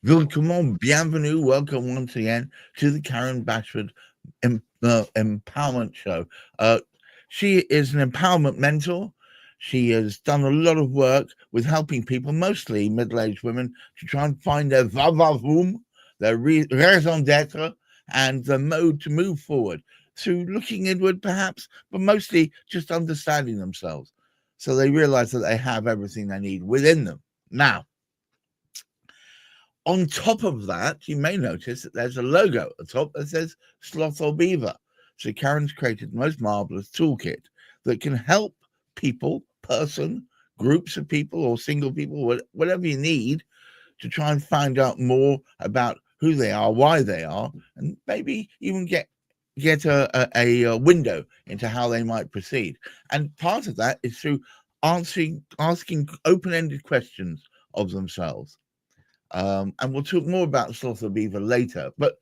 Willkommen, bienvenue, welcome once again to the Karen Bashford Empowerment Show. She is an empowerment mentor. She has done a lot of work with helping people, mostly middle-aged women, to try and find their va-va-voom, their raison d'etre, and the mode to move forward through looking inward, perhaps, but mostly just understanding themselves. So they realize that they have everything they need within them. Now, on top of that, you may notice that there's a logo at the top that says Sloth or Beaver. So Karen's created the most marvelous toolkit that can help people, groups of people, or single people, whatever you need, to try and find out more about who they are, why they are, and maybe even get a window into how they might proceed. And part of that is through asking open-ended questions of themselves. And we'll talk more about Sloth or Beaver later. But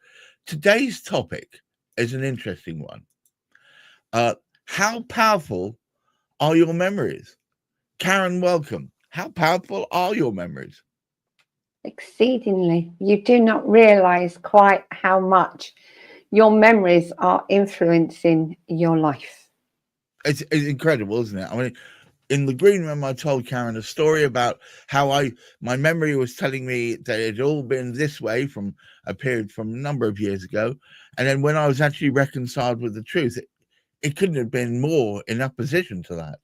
today's topic is an interesting one. How powerful are your memories? Karen, welcome. How powerful are your memories? Exceedingly. You do not realize quite how much your memories are influencing your life. It's incredible, isn't it? I mean, in the green room, I told Karen a story about how my memory was telling me that it had all been this way from a period from a number of years ago. And then when I was actually reconciled with the truth, it couldn't have been more in opposition to that.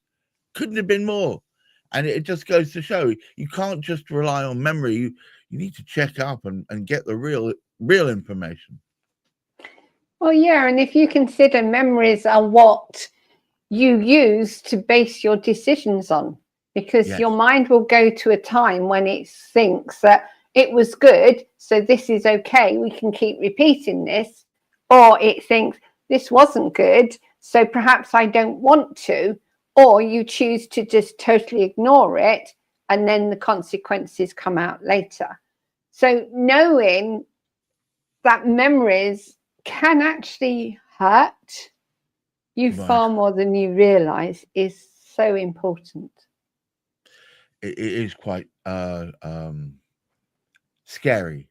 Couldn't have been more. And it just goes to show you can't just rely on memory. You need to check up and get the real information. Well, yeah, and if you consider memories are what you use to base your decisions on, because Yes. your mind will go to a time when it thinks that it was good, so this is okay, we can keep repeating this, or it thinks this wasn't good, so perhaps I don't want to, or you choose to just totally ignore it, and then the consequences come out later. So knowing that memories can actually hurt you Right. far more than you realize is so important. It is quite scary.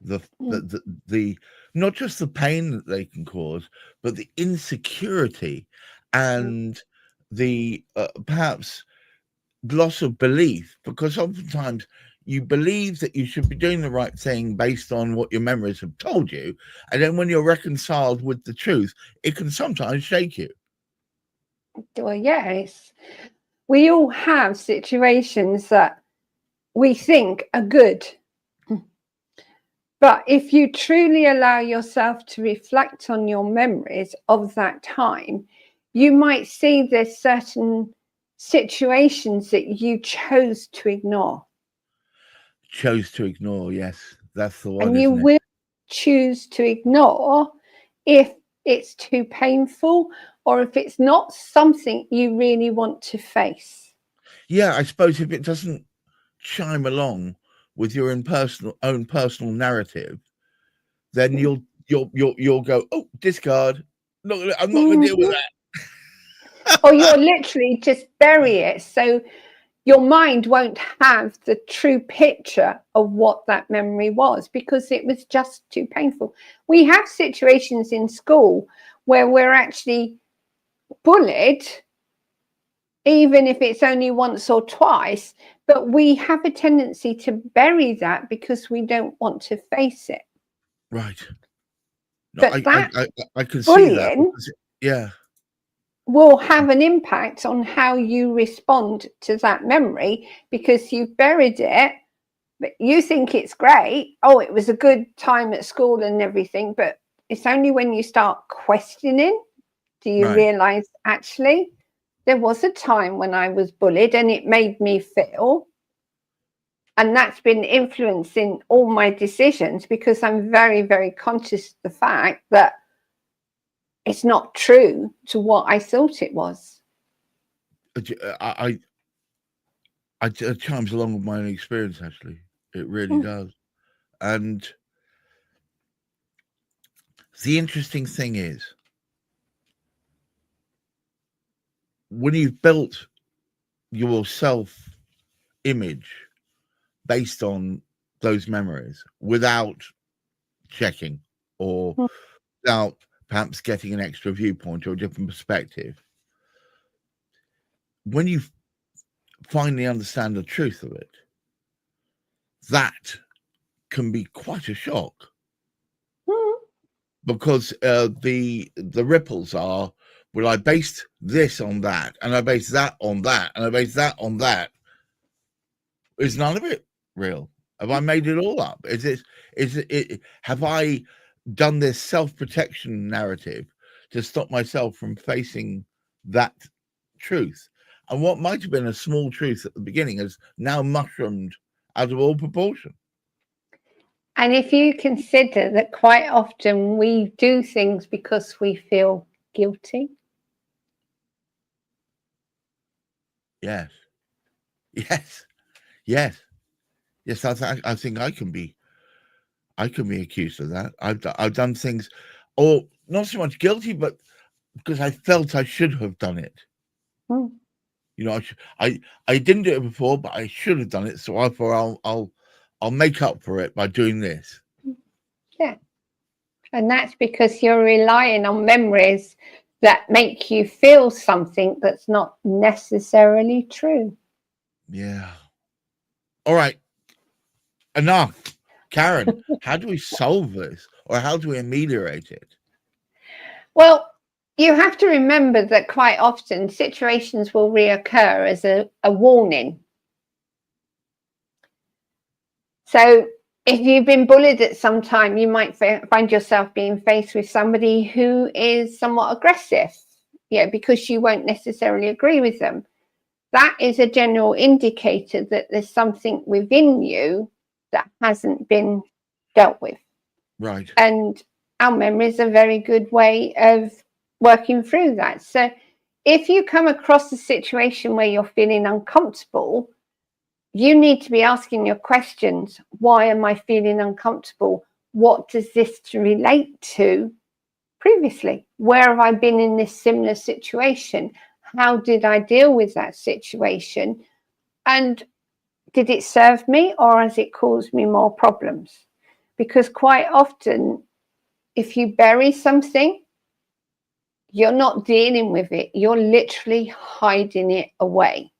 The not just the pain that they can cause, but the insecurity and the perhaps loss of belief, because oftentimes you believe that you should be doing the right thing based on what your memories have told you, and then when you're reconciled with the truth, it can sometimes shake you. Well, yes, we all have situations that we think are good. But if you truly allow yourself to reflect on your memories of that time, you might see there's certain situations that you chose to ignore. Chose to ignore, yes, that's the one, And you isn't it? will choose to ignore if it's too painful or if it's not something you really want to face. Yeah, I suppose if it doesn't chime along with your own personal narrative, then you'll go, oh, discard. I'm not going to deal with Mhm. that. Or you'll literally just bury it. So your mind won't have the true picture of what that memory was because it was just too painful. We have situations in school where we're actually bullied, even if it's only once or twice, but we have a tendency to bury that because we don't want to face it. Right. No, But that I can see that bullying because yeah, will have an impact on how you respond to that memory because you've buried it, but you think it's great. Oh, it was a good time at school and everything. But it's only when you start questioning do you right. realize actually there was a time when I was bullied and it made me feel. And that's been influencing all my decisions because I'm very, very conscious of the fact that it's not true to what I thought it was. I, it chimes along with my own experience. Actually, it really does. And the interesting thing is, when you've built your self image based on those memories without checking or without perhaps getting an extra viewpoint or a different perspective, when you finally understand the truth of it, that can be quite a shock. Because the ripples are, well, I based this on that, and I based that on that, and I based that on that. Is none of it real? Have I made it all up? Have I done this self-protection narrative to stop myself from facing that truth? And what might have been a small truth at the beginning has now mushroomed out of all proportion. And if you consider that quite often we do things because we feel guilty. Yes. Yes. Yes. Yes. I think I can be accused of that. I've done things, or not so much guilty, but because I felt I should have done it. You know, I didn't do it before, but I should have done it. So I thought I'll make up for it by doing this. Yeah. And that's because you're relying on memories that make you feel something that's not necessarily true. Yeah. All right. Enough. Karen, how do we solve this, or how do we ameliorate it? Well, you have to remember that quite often situations will reoccur as a warning. So if you've been bullied at some time, you might find yourself being faced with somebody who is somewhat aggressive, because you won't necessarily agree with them. That is a general indicator that there's something within you that hasn't been dealt with. Right. And our memory is a very good way of working through that. So if you come across a situation where you're feeling uncomfortable, you need to be asking your questions. Why am I feeling uncomfortable? What does this relate to previously? Where have I been in this similar situation? How did I deal with that situation? And did it serve me, or has it caused me more problems? Because quite often, if you bury something, you're not dealing with it. You're literally hiding it away.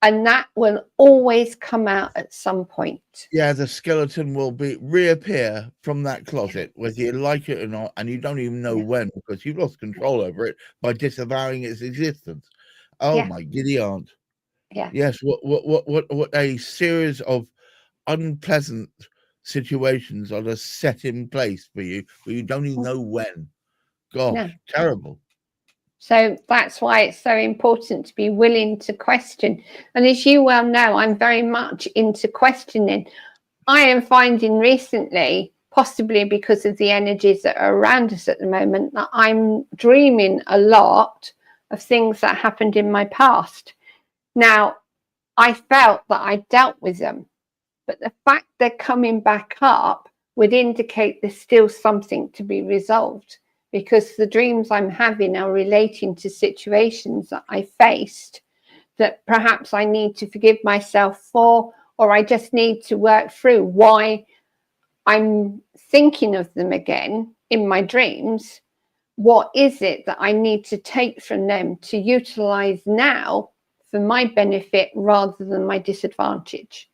And that will always come out at some point. Yeah, the skeleton will reappear from that closet, whether you like it or not, and you don't even know when, because you've lost control over it by disavowing its existence. Oh my giddy aunt. Yeah. Yes, what a series of unpleasant situations are just set in place for you, but you don't even know when. Gosh, terrible. So that's why it's so important to be willing to question. And as you well know, I'm very much into questioning. I am finding recently, possibly because of the energies that are around us at the moment, that I'm dreaming a lot of things that happened in my past. Now, I felt that I dealt with them, but the fact they're coming back up would indicate there's still something to be resolved, because the dreams I'm having are relating to situations that I faced that perhaps I need to forgive myself for, or I just need to work through why I'm thinking of them again in my dreams. What is it that I need to take from them to utilize now for my benefit rather than my disadvantage?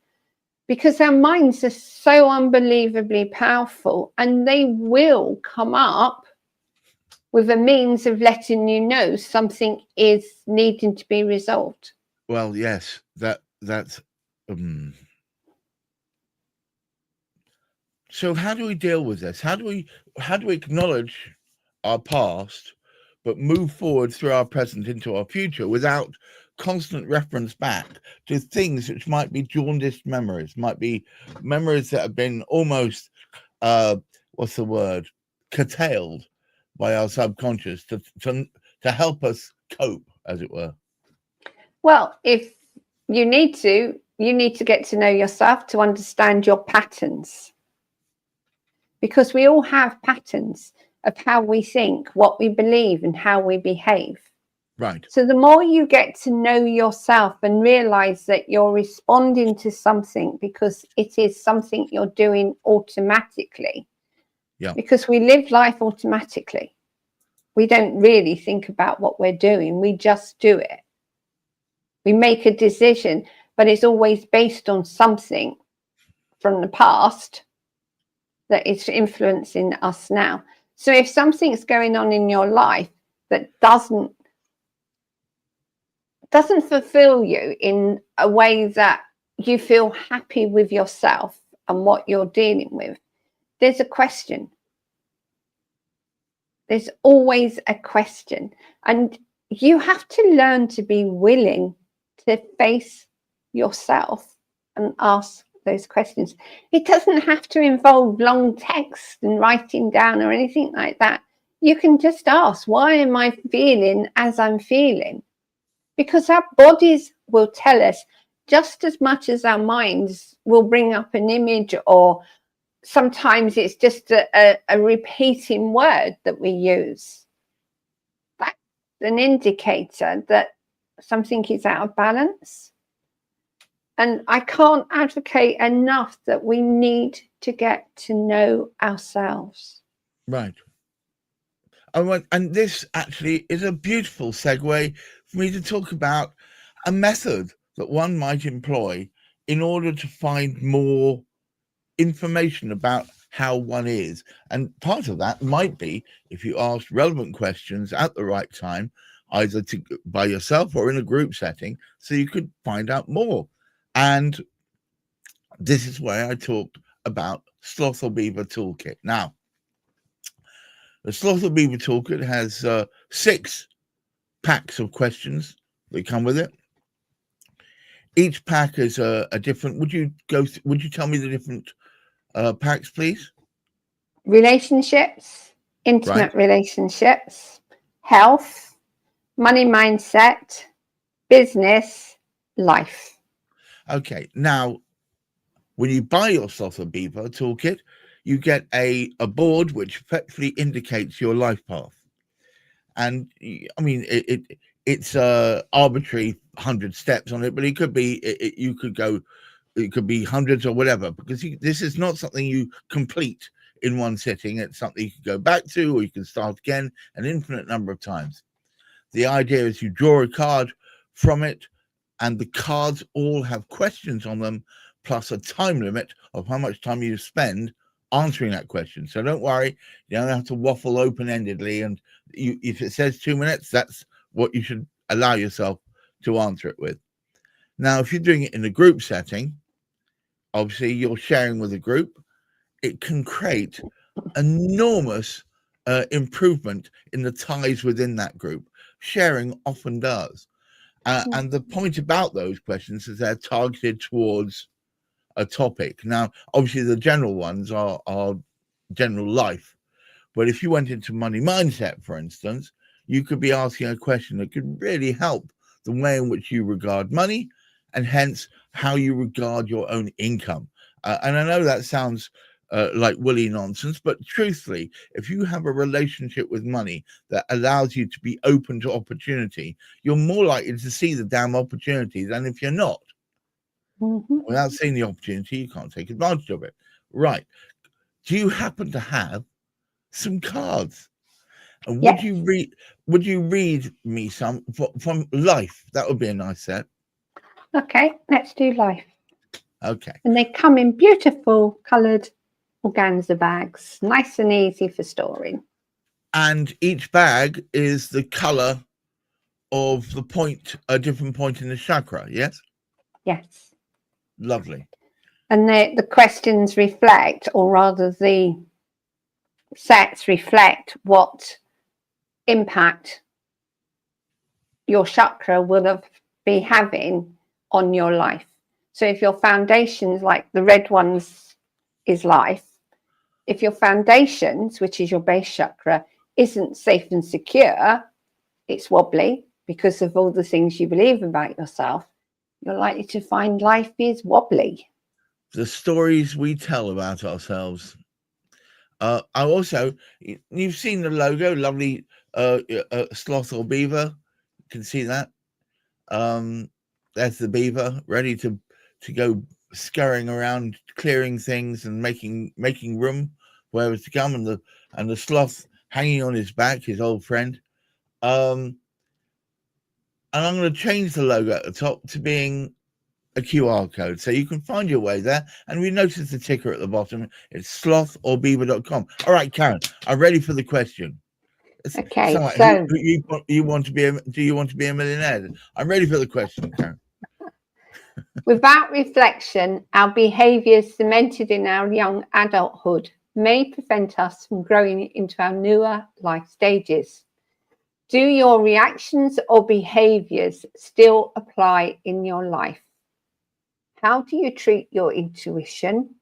Because our minds are so unbelievably powerful, and they will come up with a means of letting you know something is needing to be resolved. Well, yes, that's so how do we deal with this? How do we acknowledge our past but move forward through our present into our future without constant reference back to things which might be jaundiced memories, might be memories that have been almost what's the word, curtailed by our subconscious to help us cope, as it were? Well, if you need to get to know yourself to understand your patterns, because we all have patterns of how we think, what we believe, and how we behave. Right. So the more you get to know yourself and realize that you're responding to something because it is something you're doing automatically. Yeah. Because we live life automatically. We don't really think about what we're doing. We just do it. We make a decision, but it's always based on something from the past that is influencing us now. So if something's going on in your life that doesn't fulfill you in a way that you feel happy with yourself and what you're dealing with, there's a question. There's always a question. And you have to learn to be willing to face yourself and ask those questions. It doesn't have to involve long text and writing down or anything like that. You can just ask, why am I feeling as I'm feeling? Because our bodies will tell us just as much as our minds will bring up an image, or sometimes it's just a repeating word that we use. That's an indicator that something is out of balance. And I can't advocate enough that we need to get to know ourselves. Right. And this actually is a beautiful segue for me to talk about a method that one might employ in order to find more information about how one is. And part of that might be if you ask relevant questions at the right time, either by yourself or in a group setting, so you could find out more. And this is where I talked about Sloth or Beaver Toolkit. Now, the Sloth or Beaver Toolkit has 6 packs of questions that come with it. Each pack is a different. Would you tell me the different packs, please? Relationships, intimate relationships, health, money mindset, business, life. Okay. Now, when you buy your Sloth or Beaver Toolkit, you get a board which effectively indicates your life path. And I mean, it's arbitrary 100 steps on it, but it could be, it could be hundreds or whatever, because this is not something you complete in one sitting. It's something you can go back to, or you can start again an infinite number of times. The idea is you draw a card from it, and the cards all have questions on them, plus a time limit of how much time you spend answering that question. So don't worry, you don't have to waffle open-endedly, and if it says 2 minutes, that's what you should allow yourself to answer it with. Now, if you're doing it in a group setting, obviously you're sharing with a group, it can create enormous improvement in the ties within that group. Sharing often does. And the point about those questions is they're targeted towards a topic. Now, obviously the general ones are general life. But if you went into money mindset, for instance, you could be asking a question that could really help the way in which you regard money, and hence how you regard your own income. And I know that sounds like woolly nonsense, but truthfully, if you have a relationship with money that allows you to be open to opportunity, you're more likely to see the damn opportunity than if you're not. Mm-hmm. Without seeing the opportunity, you can't take advantage of it. Right. Do you happen to have some cards? And yes. Would you read me some from life? That would be a nice set. Okay, let's do life. Okay. And they come in beautiful coloured organza bags, nice and easy for storing. And each bag is the colour of the point, a different point in the chakra, yes? Yes. Lovely. And the questions reflect, or rather the sets reflect, what impact your chakra will be having on your life. So if your foundations, like the red ones, is life, if your foundations, which is your base chakra, isn't safe and secure, it's wobbly because of all the things you believe about yourself, you're likely to find life is wobbly. The stories we tell about ourselves. I also, you've seen the logo, lovely sloth or beaver. can see that. There's the beaver ready to go scurrying around, clearing things and making room where it's to come, and the sloth hanging on his back, his old friend. And I'm going to change the logo at the top to being a QR code, so you can find your way there. And we notice the ticker at the bottom. It's slothorbieber.com. All right, Karen, I'm ready for the question. Okay, so you want to be do you want to be a millionaire? I'm ready for the question, Karen. Without reflection, our behaviours cemented in our young adulthood may prevent us from growing into our newer life stages. Do your reactions or behaviours still apply in your life? How do you treat your intuition?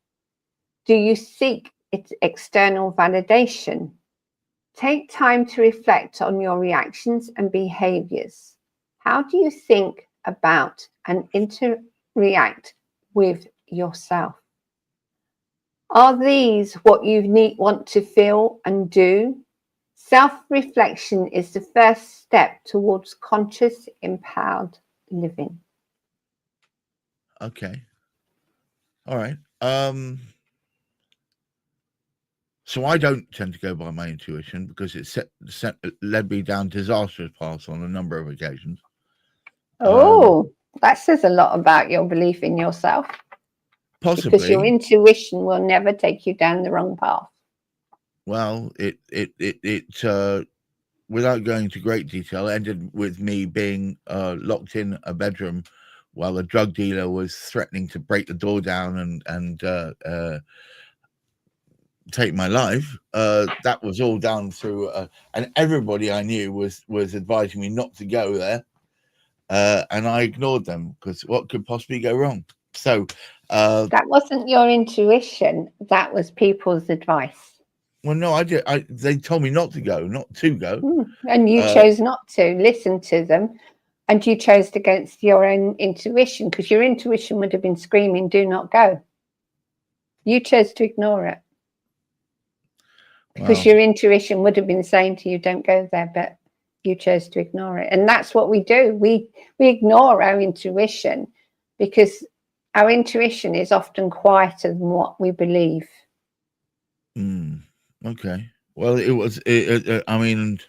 Do you seek its external validation? Take time to reflect on your reactions and behaviours. How do you think about and interact with yourself? Are these what you want to feel and do? Self-reflection is the first step towards conscious, empowered living. Okay. All right. So I don't tend to go by my intuition because it led me down disastrous paths on a number of occasions. Oh, that says a lot about your belief in yourself. Possibly. Because your intuition will never take you down the wrong path. Well, it without going into great detail, ended with me being locked in a bedroom while a drug dealer was threatening to break the door down and take my life. That was all down through, and everybody I knew was advising me not to go there, and I ignored them because what could possibly go wrong? So that wasn't your intuition. That was people's advice. Well, no, I did. They told me not to go, and you chose not to listen to them, and you chose against your own intuition because your intuition would have been screaming, "Do not go." You chose to ignore it because your intuition would have been saying to you, "Don't go there," but you chose to ignore it. And that's what we do. We ignore our intuition because our intuition is often quieter than what we believe. Okay. Well, I mean,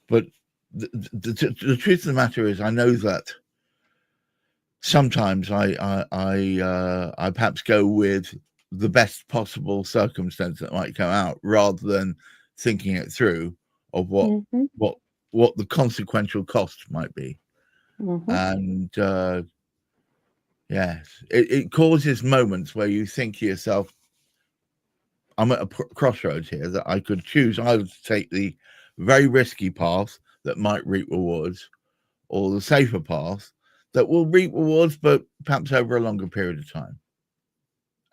but the truth of the matter is, I know that sometimes I perhaps go with the best possible circumstance that might come out rather than thinking it through of what the consequential cost might be. And yes, it causes moments where you think to yourself, I'm at a crossroads here that I could choose. I would take the very risky path that might reap rewards, or the safer path that will reap rewards, but perhaps over a longer period of time.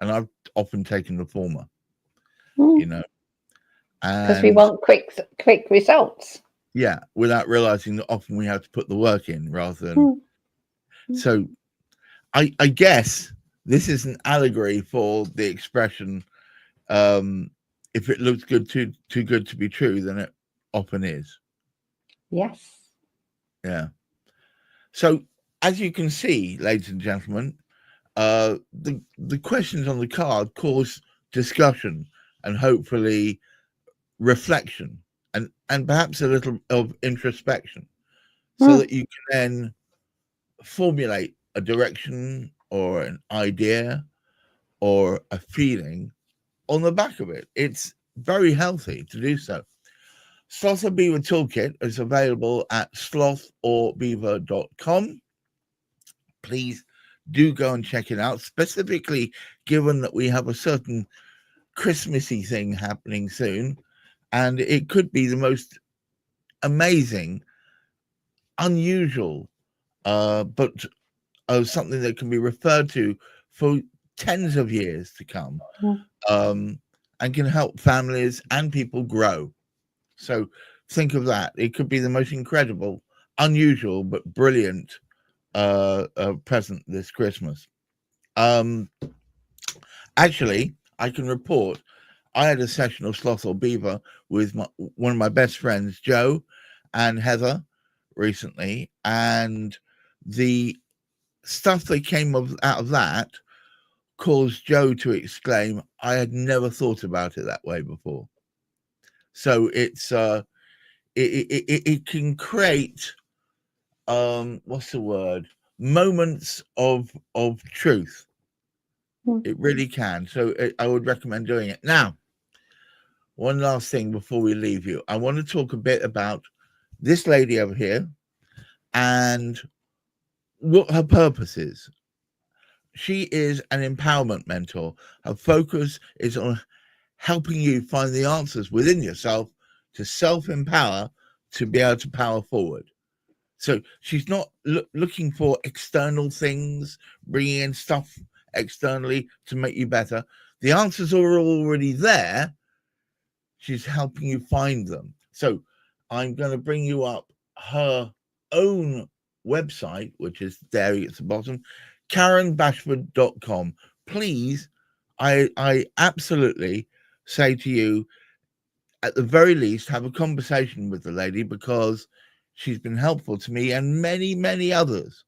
And I've often taken the former, you know, because we want quick results. Yeah, without realizing that often we have to put the work in rather than. So, I guess this is an allegory for the expression. If it looks good, too good to be true, then it often is. Yes. Yeah. So, as you can see, ladies and gentlemen, the questions on the card cause discussion and hopefully reflection and perhaps a little of introspection, so that you can then formulate a direction or an idea or a feeling on the back of it. It's very healthy to do so. Sloth or Beaver Toolkit is available at slothorbiever.com. Please do go and check it out, specifically given that we have a certain Christmassy thing happening soon, and it could be the most amazing, unusual, but something that can be referred to for tens of years to come, and can help families and people grow. So think of that. It could be the most incredible, unusual, but brilliant present this Christmas. Actually, I can report I had a session of Sloth or Beaver with one of my best friends, Joe and Heather, recently, and the stuff that came out of that caused Joe to exclaim, "I had never thought about it that way before." So it's it can create what's the word, moments of truth. It really can. So I would recommend doing it. Now, one last thing before we leave you, I want to talk a bit about this lady over here and what her purpose is. She is an empowerment mentor. Her focus is on helping you find the answers within yourself to self-empower, to be able to power forward. So she's not looking for external things, bringing in stuff externally to make you better. The answers are already there. She's helping you find them. So I'm going to bring you up her own website, which is there at the bottom, KarenBashford.com. Please, I absolutely say to you, at the very least, have a conversation with the lady, because she's been helpful to me and many, many others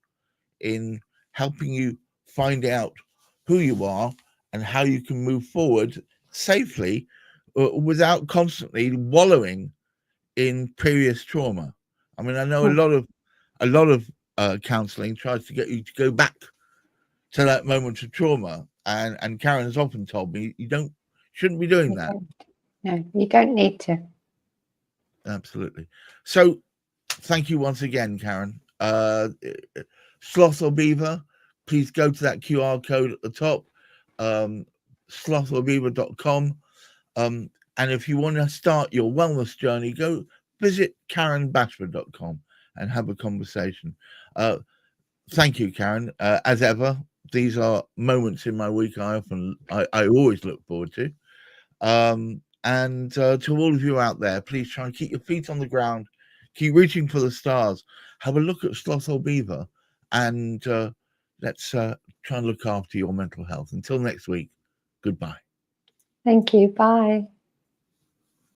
in helping you find out who you are and how you can move forward safely without constantly wallowing in previous trauma. I mean, I know a lot of counseling tries to get you to go back to that moment of trauma, and Karen has often told me you shouldn't be doing that. No, you don't need to. Absolutely. So thank you once again, Karen. Sloth or Beaver, please go to that QR code at the top, slothorbeaver.com. And if you want to start your wellness journey, go visit KarenBashford.com and have a conversation. Thank you, Karen. As ever, these are moments in my week I always look forward to. And to all of you out there, please try and keep your feet on the ground, keep reaching for the stars, have a look at Sloth or Beaver, and let's try and look after your mental health. Until next week, goodbye. Thank you. Bye.